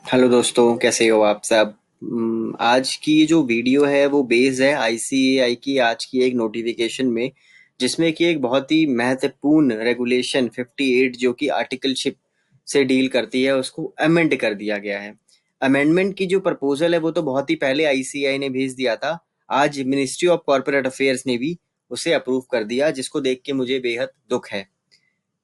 Hello दोस्तों, कैसे हो आप सब। आज की जो वीडियो है वो बेस्ड है आईसीएआई की आज की एक नोटिफिकेशन में, जिसमें कि एक बहुत ही महत्वपूर्ण रेगुलेशन 58 जो कि आर्टिकलशिप से डील करती है उसको अमेंड कर दिया गया है। अमेंडमेंट की जो प्रपोजल है वो तो बहुत ही पहले आईसीएआई ने भेज दिया था। आज मिनिस्ट्री ऑफ कॉर्पोरेट अफेयर्स ने भी उसे अप्रूव कर दिया, जिसको देख के मुझे बेहद दुख है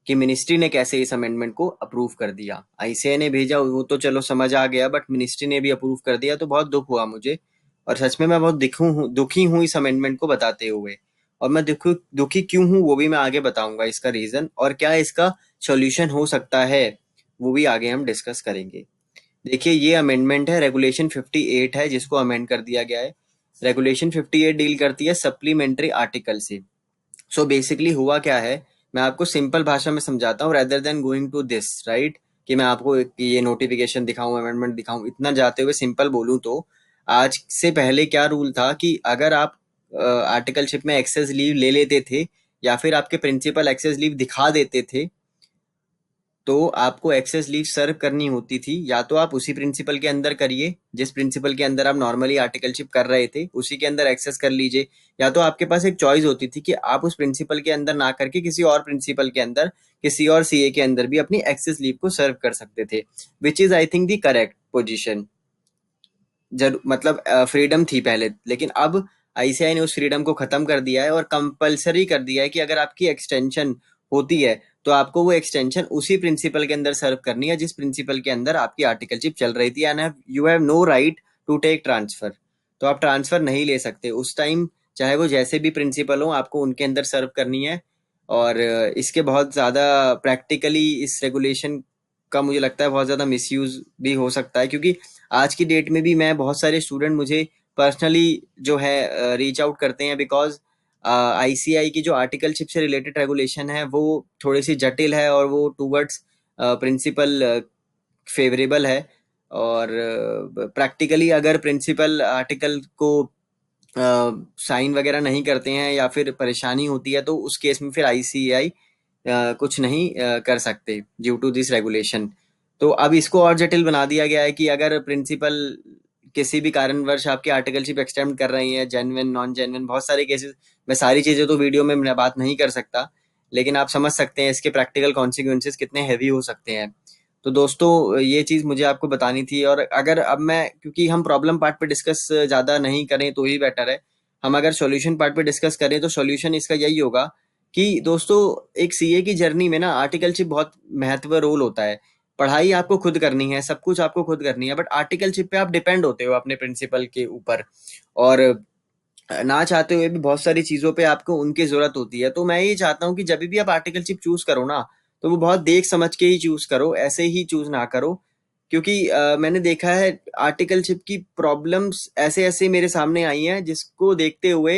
कि मिनिस्ट्री ने कैसे इस अमेंडमेंट को अप्रूव कर दिया। आईसीआई ने भेजा वो तो चलो समझ आ गया, बट मिनिस्ट्री ने भी अप्रूव कर दिया तो बहुत दुख हुआ मुझे। और सच में मैं बहुत दुखी हूँ इस अमेंडमेंट को बताते हुए। और मैं दुखी क्यों हूँ वो भी मैं आगे बताऊंगा इसका रीजन, और क्या इसका सोल्यूशन हो सकता है वो भी आगे हम डिस्कस करेंगे। देखिए, ये अमेंडमेंट है, रेगुलेशन 58 है जिसको अमेंड कर दिया गया है। रेगुलेशन 58 डील करती है सप्लीमेंट्री आर्टिकल से। सो बेसिकली हुआ क्या है, मैं आपको सिंपल भाषा में समझाता हूँ rather than going to this right, कि मैं आपको ये नोटिफिकेशन दिखाऊं, अमेंडमेंट दिखाऊं, इतना जाते हुए सिंपल बोलूं तो आज से पहले क्या रूल था कि अगर आप आर्टिकलशिप में एक्सेस लीव ले लेते थे या फिर आपके प्रिंसिपल एक्सेस लीव दिखा देते थे, तो आपको एक्सेस लीव सर्व करनी होती थी। या तो आप उसी प्रिंसिपल के अंदर करिए जिस प्रिंसिपल के अंदर आप नॉर्मली आर्टिकलशिप कर रहे थे, उसी के अंदर एक्सेस कर लीजिए। या तो आपके पास एक चॉइस होती थी कि आप उस प्रिंसिपल के अंदर ना करके किसी और प्रिंसिपल के अंदर, किसी और सीए के अंदर भी अपनी एक्सेस लीव को सर्व कर सकते थे, which is I think the correct position. मतलब फ्रीडम थी पहले, लेकिन अब आईसीआई ने उस फ्रीडम को खत्म कर दिया है और कंपलसरी कर दिया है कि अगर आपकी एक्सटेंशन होती है तो आपको वो एक्सटेंशन उसी प्रिंसिपल के अंदर सर्व करनी है जिस प्रिंसिपल के अंदर आपकी आर्टिकलशिप चल रही थी, and you have no right to take transfer. तो आप ट्रांसफर नहीं ले सकते उस टाइम, चाहे वो जैसे भी प्रिंसिपल हो, आपको उनके अंदर सर्व करनी है। और इसके बहुत ज़्यादा प्रैक्टिकली इस रेगुलेशन का मुझे लगता है बहुत ज़्यादा मिसयूज भी हो सकता है, क्योंकि आज की डेट में भी मैं बहुत सारे स्टूडेंट मुझे पर्सनली जो है रीच आउट करते हैं, बिकॉज आईसीआई की जो आर्टिकलशिप से रिलेटेड रेगुलेशन है वो थोड़ी सी जटिल है और वो टूवर्ड्स प्रिंसिपल फेवरेबल है। और प्रैक्टिकली अगर प्रिंसिपल आर्टिकल को साइन वगैरह नहीं करते हैं या फिर परेशानी होती है तो उस केस में फिर आईसीएआई कुछ नहीं कर सकते ड्यू टू दिस रेगुलेशन। तो अब इसको और जटिल बना दिया गया है कि अगर प्रिंसिपल किसी भी कारणवश आपकी आर्टिकलशिप एक्सटेंड कर रही है, जेन्युइन नॉन जेन्युइन बहुत सारे केसेस, मैं सारी चीज़ें तो वीडियो में मैं बात नहीं कर सकता, लेकिन आप समझ सकते हैं इसके प्रैक्टिकल कॉन्सिक्वेंसेस कितने हैवी हो सकते हैं। तो दोस्तों, ये चीज़ मुझे आपको बतानी थी। और अगर अब मैं, क्योंकि हम प्रॉब्लम पार्ट पे डिस्कस ज़्यादा नहीं करें तो ही बेटर है, हम अगर सॉल्यूशन पार्ट पे डिस्कस करें तो सॉल्यूशन इसका यही होगा कि दोस्तों, एक सीए की जर्नी में ना आर्टिकलशिप बहुत महत्व रोल होता है। पढ़ाई आपको खुद करनी है, सब कुछ आपको खुद करनी है, बट आर्टिकलशिप पे आप डिपेंड होते हो अपने प्रिंसिपल के ऊपर। और ना चाहते हुए भी बहुत सारी चीज़ों पे आपको उनकी ज़रूरत होती है। तो मैं ये चाहता हूँ कि जब भी आप आर्टिकलशिप चूज़ करो ना, तो वो बहुत देख समझ के ही चूज़ करो, ऐसे ही चूज़ ना करो। क्योंकि मैंने देखा है आर्टिकलशिप की प्रॉब्लम्स ऐसे ऐसे मेरे सामने आई हैं जिसको देखते हुए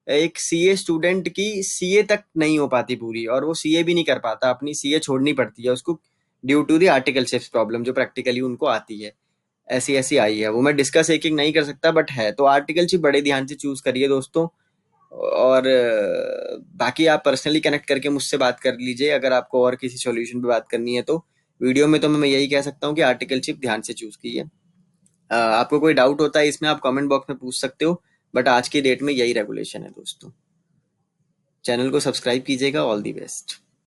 एक सीए स्टूडेंट की सीए तक नहीं हो पाती पूरी, और वो सीए भी नहीं कर पाता, अपनी सीए छोड़नी पड़ती है उसको due to the articleship problem जो प्रैक्टिकली उनको आती है। ऐसी ऐसी आई है, वो मैं डिस्कस एक एक नहीं कर सकता, बट है। तो आर्टिकलशिप बड़े ध्यान से चूज करिए दोस्तों। और बाकी आप पर्सनली कनेक्ट करके मुझसे बात कर लीजिए अगर आपको और किसी सॉल्यूशन पे बात करनी है तो। वीडियो में तो मैं यही कह सकता हूँ कि आर्टिकलशिप ध्यान से चूज कीजिए। आपको कोई डाउट होता है इसमें आप कमेंट बॉक्स में पूछ सकते हो, बट आज की डेट में यही रेगुलेशन है दोस्तों। चैनल को सब्सक्राइब कीजिएगा। All the best.